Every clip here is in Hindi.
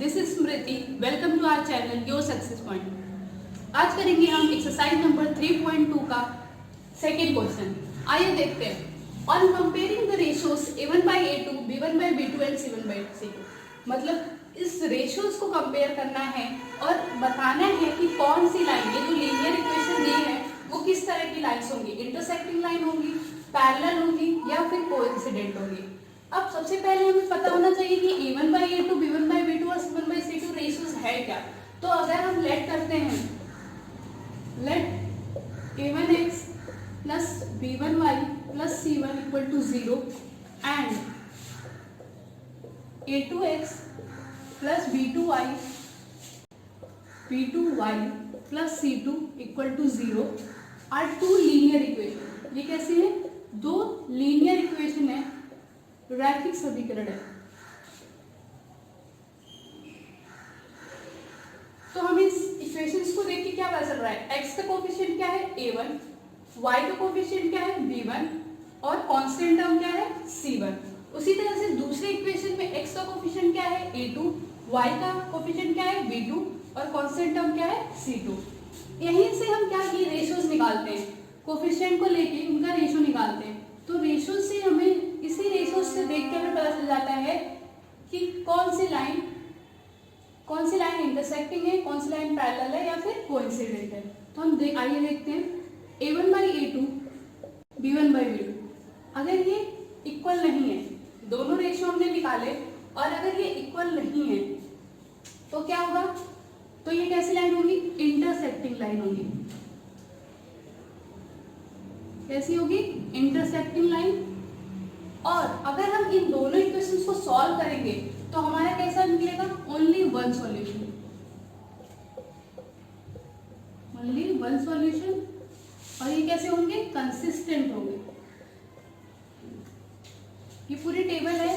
This is Smriti. Welcome to our channel your success point. आज करेंगे हम एक्सरसाइज नंबर 3.2 का सेकेंड क्वेश्चन। आइए देखते हैं। On comparing the ratios a1/a2, b1/b2 and c1/c2, मतलब इस रेशियोज को कंपेयर करना है और बताना है कि कौन सी लाइन, ये जो लीनियर इक्वेशन दी है वो किस तरह की लाइन्स होंगी, इंटरसेक्टिंग लाइन होंगी, पैरेलल होंगी या फिर कोइंसिडेंट होंगी। अब सबसे पहले हमें पता होना चाहिए कि a1/a2, b1/b2 और c1/c2 रेशियोज है क्या। तो अगर हम लेट करते हैं, let a1x plus b1y plus c1 equal to 0 and a2x plus b2y plus c2 equal to 0 are two linear equation. ये कैसे है? दो लीनियर इक्वेशन है, रैखिक समीकरण है। तो हम इस इक्वेशंस को देख के क्या पता चल रहा है? x का कोफिशिएंट क्या है? a1, y का कोफिशिएंट क्या है? b1 और कांस्टेंट टर्म क्या है? c1। उसी तरह से दूसरे इक्वेशन में x का कोफिशिएंट क्या है? a2, y का कोफिशिएंट क्या है? b2 और कांस्टेंट टर्म क्या है? c2। यहीं से हम क्या की रेशियोज निकालते हैं, कोफिशिएंट को लेके उनका रेशियो निकालते हैं। तो रेशियो से हमें, इसी रेशियो से देख के हमें पता चल जाता है कि कौन सी लाइन इंटरसेक्टिंग है, कौन सी लाइन पैरेलल है या फिर कोइंसिडेंट है। तो हम आइए देखते हैं। a1/a2, b1/b2, अगर ये इक्वल नहीं है, दोनों रेशियो हमने निकाले और अगर ये इक्वल नहीं है तो क्या होगा? तो ये कैसी लाइन होगी? इंटरसेक्टिंग लाइन होगी। कैसी होगी? Intersecting line. और अगर हम इन दोनों इक्वेशंस को सॉल्व करेंगे तो हमारा कैसा निकलेगा? Only one solution, only one solution. और ये कैसे होंगे? कंसिस्टेंट होंगे। ये पूरी टेबल है,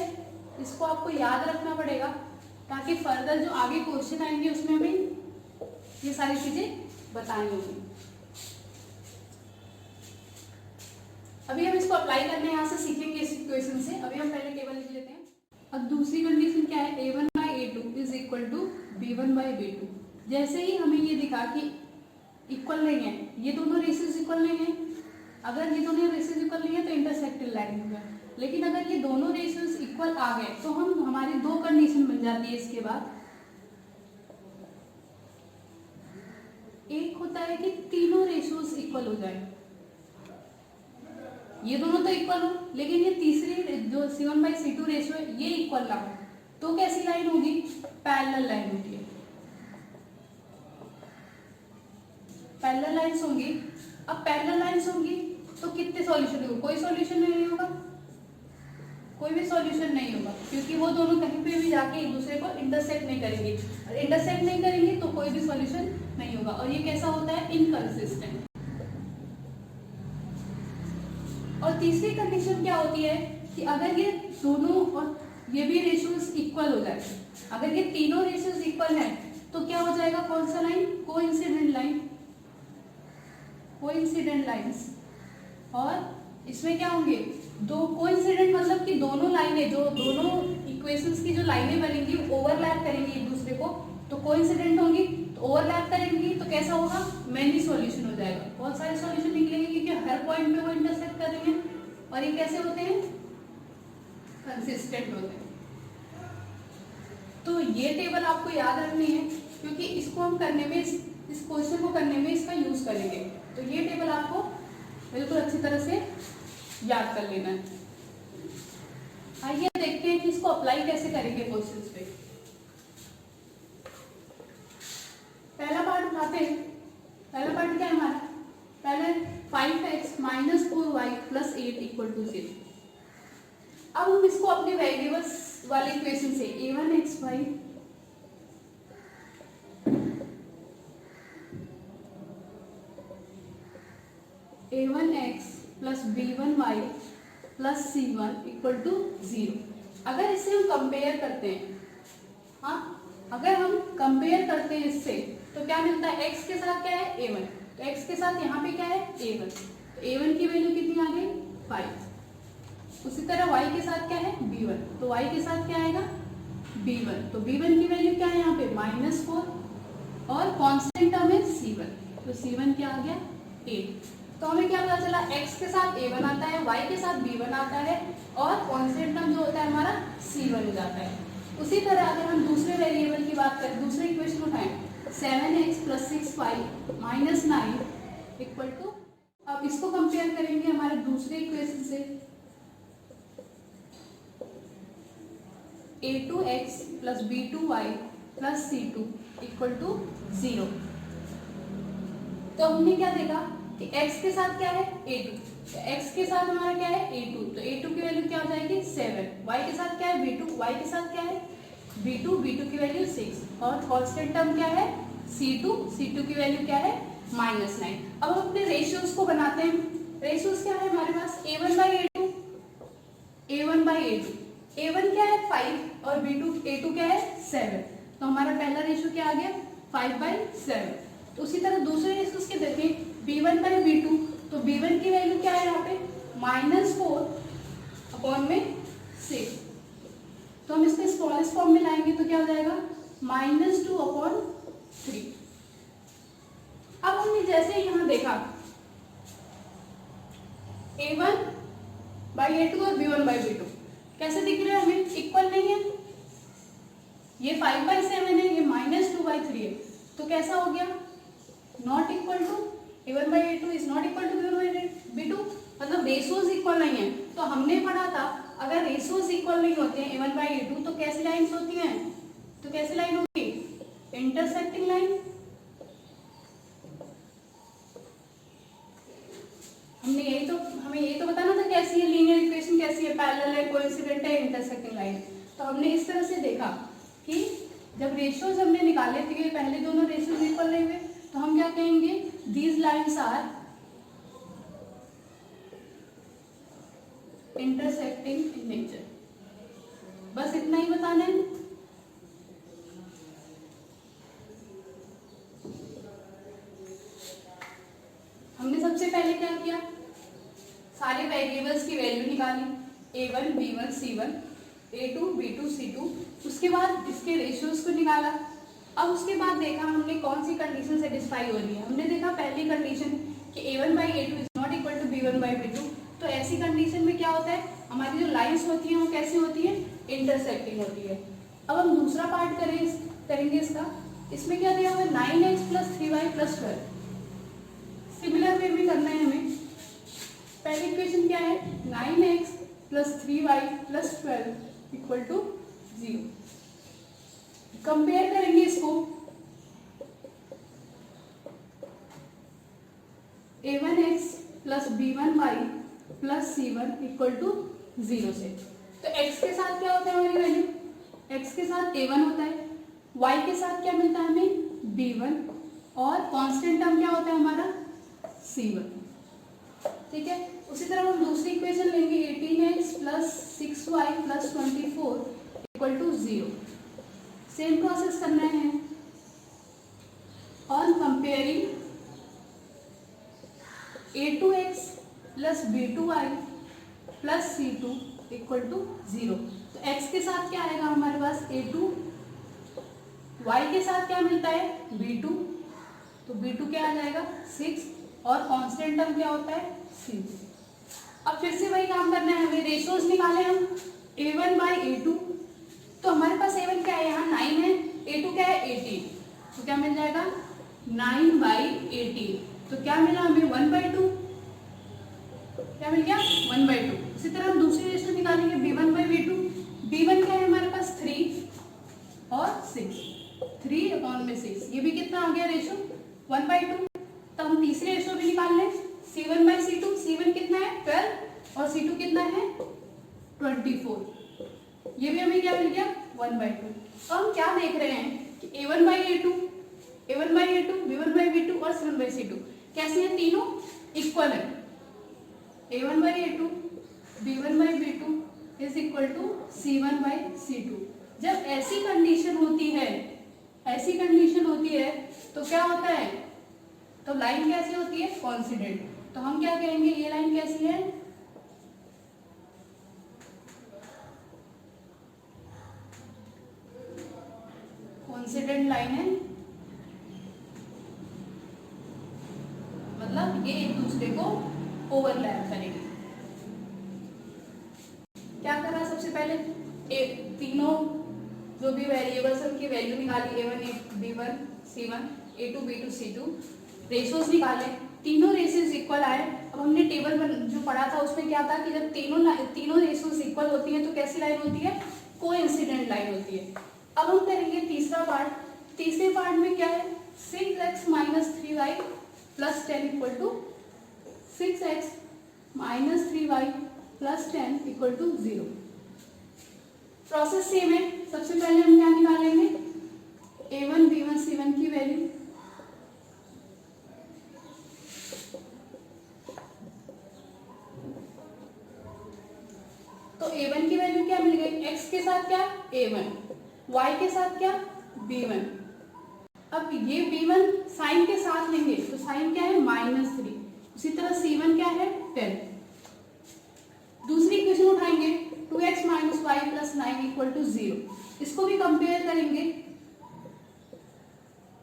इसको आपको याद रखना पड़ेगा ताकि फर्दर जो आगे क्वेश्चन आएंगे उसमें हमें ये सारी चीजें बतानी होंगी। अभी हम इसको अप्लाई करने यहाँ से सीखेंगे इस इक्वेशन से। अभी हम पहले टेबल लिख लेते हैं। अब दूसरी कंडीशन क्या है? a1/a2 is equal to b1/b2। जैसे ही हमें ये दिखा कि इक्वल नहीं है, ये दोनों रेशियोज इक्वल नहीं है, अगर ये दोनों रेशियोज इक्वल नहीं है तो इंटरसेक्टिंग लाइन होगा। लेकिन अगर ये दोनों रेशियोज इक्वल आ गए तो हम हमारी दो कंडीशन बन जाती है इसके बाद। एक होता है कि तीनों रेशियोज इक्वल हो जाए, ये दोनों तो इक्वल हो, लेकिन ये तीसरी जो c1/c2 रेशियो है ये इक्वल ना हो, तो कैसी लाइन होगी? पैरेलल लाइन होगी। पैरेलल लाइंस होंगी। अब पैरेलल लाइंस होंगी तो कितने सॉल्यूशन होंगे? कोई सॉल्यूशन नहीं होगा, कोई भी सॉल्यूशन नहीं होगा, क्योंकि वो दोनों कहीं पे भी जाके एक दूसरे को इंटरसेक्ट नहीं करेंगे। और इंटरसेक्ट नहीं करेंगे तो कोई भी सॉल्यूशन नहीं होगा। और ये कैसा होता है? इनकंसिस्टेंट। और तीसरी कंडीशन क्या होती है कि अगर ये दोनों और ये भी रेशियोज इक्वल हो जाए, अगर ये तीनों रेशियोज इक्वल है तो क्या हो जाएगा? कौन सा line? Coincident line, coincident lines. और इसमें क्या होंगे? दो कोइंसिडेंट, मतलब कि दोनों लाइनें, जो दोनों इक्वेशंस की जो लाइनें बनेंगी ओवरलैप करेंगी एक दूसरे को, तो कोइंसिडेंट होंगी। तो ओवरलैप करेंगी तो कैसा होगा? मेनी सॉल्यूशन हो जाएगा, बहुत सारे सॉल्यूशन निकलेंगे क्योंकि हर पॉइंट पे वो इंटरसेक्ट कर रही है। और ये कैसे होते हैं? कंसिस्टेंट होते हैं। तो ये टेबल आपको याद रखनी है क्योंकि इसको हम करने में, इस क्वेश्चन को करने में इसका यूज करेंगे। तो ये टेबल आपको बिल्कुल अच्छी तरह से याद कर लेना है। आइए देखते हैं कि इसको अप्लाई कैसे करेंगे क्वेश्चंस पे। पहला पार्ट उठाते हैं। पहला पार्ट क्या है हमारा? पहले 5x - 4y + 8 = 0। अब हम इसको अपने वेरिएबल्स वाले इक्वेशन से a1xy a1x plus b1y plus c1 equal to 0। अगर इसे हम कंपेयर करते हैं, हाँ, अगर हम कंपेयर करते हैं इससे तो क्या मिलता है? x के साथ क्या है? a1, तो x के साथ यहाँ पे क्या है? a1, तो a1 की वैल्यू कितनी आ गई? 5। उसी तरह y के साथ क्या है? b1, तो y के साथ क्या आएगा? B1, तो B1 की वैल्यू क्या है यहाँ पे -4 और कांस्टेंट टर्म है C1, तो C1 क्या आ गया 8। तो हमें क्या पता चला, x के साथ A1 आता है, y के साथ B1 आता है और कांस्टेंट टर्म जो होता है हमारा C1 हो जाता है। उसी तरह अगर हम दूसरे वेरिएबल की बात करें, दूसरे इक्वेशन उठाएं 7x + 6y - 9 इक्वल टू, अब इसको कंपेयर करेंगे हमारे दूसरे इक्वेशन से a2x + b2y + c2 equal to 0। तो हमने क्या देखा कि x के साथ क्या है a2, तो x के साथ हमारा क्या है a2, तो a2 की वैल्यू क्या हो जाएगी 7, y के साथ क्या है b2, y के साथ क्या है b2, b2 की वैल्यू 6 और कांस्टेंट टर्म क्या है c2, c2 की वैल्यू क्या है -9। अब हम अपने रेशियोज को बनाते हैं। रेशियोज क्या है हमारे पास, a1/a2, a1/a2, a1 क्या है 5 और a2 क्या है 7, तो हमारा पहला रेशियो क्या आ गया 5/7। तो उसी तरह दूसरे रेशियोज के देखें b1/b2, तो b1 की वैल्यू क्या है यहाँ पे -4/6, तो हम इसको स्मॉलेस्ट फॉर्म में लाएंगे तो क्या हो जाएगा -2/3। अब हमने जैसे यहाँ देखा a1/a2 और b1/b2 कैसे दिख रहे हैं हमें, इक्वल नहीं है, ये 5/7 है, ये -2/3 है, तो कैसा हो गया not equal to, a1/a2 is not equal to b1/b2, मतलब रेशियोज इक्वल नहीं है। तो हमने पढ़ा था अगर रेशियोज इक्वल नहीं होते हैं a1/a2 तो कैसी लाइंस होती हैं, तो कैसी लाइन होगी इंटरसेक्टिंग लाइन। हमें यही तो बताना था कैसी है लीनियर इक्वेशन, कैसी है पैरेलल है, कोइंसिडेंट है, इंटरसेक्टिंग लाइन। तो हमने इस तरह से देखा कि जब रेशियोज हमने निकाले थे, पहले दोनों रेशियोज इक्वल नहीं हुए, तो हम क्या कहेंगे these lines are intersecting in nature. बस इतना ही बताना है। हमने सबसे पहले क्या किया, सारे वेरिएबल्स की वैल्यू निकाली, a1 b1 c1 a2 b2 c2, उसके बाद इसके रेशियोज को निकाला। अब उसके बाद देखा हमने कौन सी कंडीशन सेटिस्फाई हो रही है। हमने देखा पहली कंडीशन कि a1/a2 is not equal to b1/b2, तो ऐसी कंडीशन में क्या होता है हमारी जो लाइंस होती हैं वो कैसी होती है इंटरसेक्टिंग होती है। अब हम दूसरा पार्ट करेंगे इसका, इसमें क्या दिया हुआ है 9x + 3y + 12, सिमिलर वे में करना है हमें। पहली इक्वेशन क्या है 9x + 3y + 12 equal to 0। Compare करेंगे इसको a1x + b1y + c1 equal to 0 से। तो x के साथ क्या होता है हमारी वैल्यू, x के साथ a1 होता है, y के साथ क्या मिलता है हमें b1 और कांस्टेंट टर्म क्या होता है हमारा c1। ठीक है, उसी तरह हम दूसरी इक्वेशन लेंगे 18x + 6y + 24 equal to 0। Same process करना है। On comparing a2x + b2y + c2 equal to 0, तो x के साथ क्या आएगा हमारे पास a2, y के साथ क्या मिलता है b2, तो b2 क्या आ जाएगा 6 और कांस्टेंट टर्म क्या होता है c2। अब फिर से वही काम करना है, हमें रेशियोज निकाले हम a1/a2, तो हमारे पास a1 क्या है यहाँ 9 है, a2 क्या है 18, तो क्या मिल जाएगा 9/18, तो क्या मिला हमें 1/2, क्या मिल गया 1/2। इसी तरह हम दूसरी रेशियो निकालेंगे b1/b2, b1 क्या है हमारे पास 3 और 6, 3/6, ये भी कितना आ गया रेशियो 1/2। तो हम तीसरी रेशियो भी निकाल लें c1/c2, c1 कितना है 12 और c2 कितना है 24, ये भी हमें क्या मिल गया 1/2। तो हम क्या देख रहे हैं कि a1/a2, b1/b2 और c1/c2 कैसे हैं, तीनों इक्वल है। a1/a2, b1/b2 is equal to c1/c2। जब ऐसी कंडीशन होती है तो क्या होता है, तो लाइन कैसी होती है कॉन्सिडेंट। तो हम क्या कहेंगे ये लाइन कैसी है इंसिडेंट लाइन है, मतलब ये एक दूसरे को ओवरलैप करेंगे। क्या करा सबसे पहले, तीनों जो भी वेरिएबल्स है उनकी वैल्यू निकाली, a1 b1 c1 a2 b2 c2, ratios निकाले, तीनों रेशियोज इक्वल आए। अब हमने टेबल जो पढ़ा था उसमें क्या था कि जब तीनों रेशियोज इक्वल होती हैं तो कैसी लाइन होती है, कोइंसिडेंट लाइन होती है। अब हम करेंगे तीसरा पार्ट। तीसरे पार्ट में क्या है, 6x - 3y + 10 = 6x - 3y + 10 = 0। Process same है। सबसे पहले हम क्या निकालेंगे, a1 b1 c1 की वैल्यू, तो a1 की वैल्यू क्या मिल गई, x के साथ क्या a1, y के साथ क्या b1। अब ये b1 साइन के साथ लेंगे तो साइन क्या है -3, उसी तरह c1 क्या है 10। दूसरी इक्वेशन उठाएंगे 2x - y + 9 = 0। इसको भी कंपेयर करेंगे,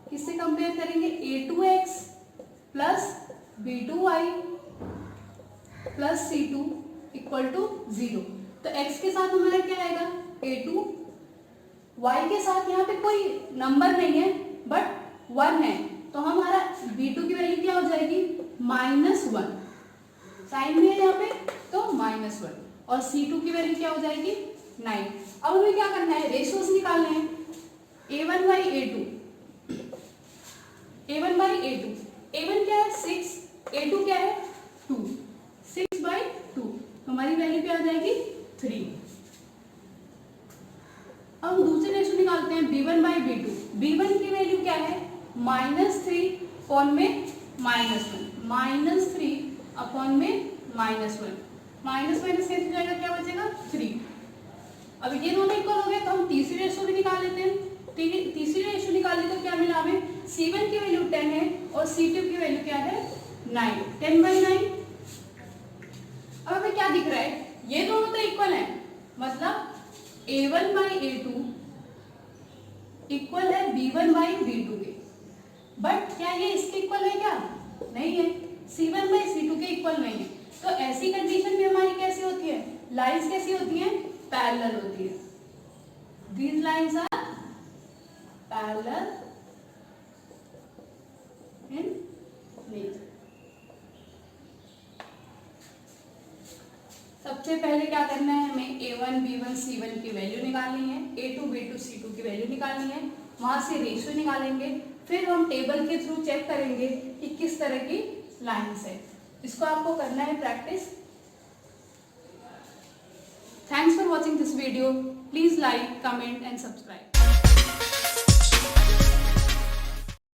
किससे कंपेयर करेंगे, a2x + b2y + c2 = 0। तो x के साथ हमारा क्या आएगा a2, y के साथ यहाँ पे कोई नंबर नहीं है बट 1 है, तो हमारा b2 की वैल्यू क्या हो जाएगी -1, साइन में है यहाँ पे तो -1, और c2 की वैल्यू क्या हो जाएगी 9। अब हमें क्या करना है, रेशियोज निकालने हैं, a1/a2, a1/a2, a1 क्या है 6, a2 क्या है 2, 6/2, हमारी वैल्यू क्या आ जाएगी 3। अब हम दूसरे रेशियो निकालते हैं b1/b2, b1 की वैल्यू क्या है -3 अपॉन में -1, -3 अपॉन में -1, माइनस माइनस कैसे हो जाएगा, क्या बचेगा 3। अब ये दोनों इक्वल हो गए तो हम तीसरी रेशियो भी निकाल लेते हैं। तीसरी रेशियो निकाली तो क्या मिला हमें, c1 की वैल्यू 10 है और c2 की वैल्यू क्या है 9, 10/9। अब हमें क्या दिख रहा है, ये दोनों तो इक्वल हैं, मतलब a1/a2 इक्वल है b1/b2 के, बट क्या ये इसके इक्वल है, क्या नहीं है, c1/c2 के इक्वल नहीं है। तो ऐसी कंडीशन में हमारी कैसी होती है, लाइंस कैसी होती हैं, पैरेलल होती है। These lines are parallel in nature। सबसे पहले क्या करना है, हमें a1 b1 c1 की वैल्यू निकालनी है, a2 b2 c2 की वैल्यू निकालनी है, वहां से रेशियो निकालेंगे, फिर हम टेबल के थ्रू चेक करेंगे कि किस तरह की लाइंस है। इसको आपको करना है practice. Thanks for watching this video, please like, comment and subscribe.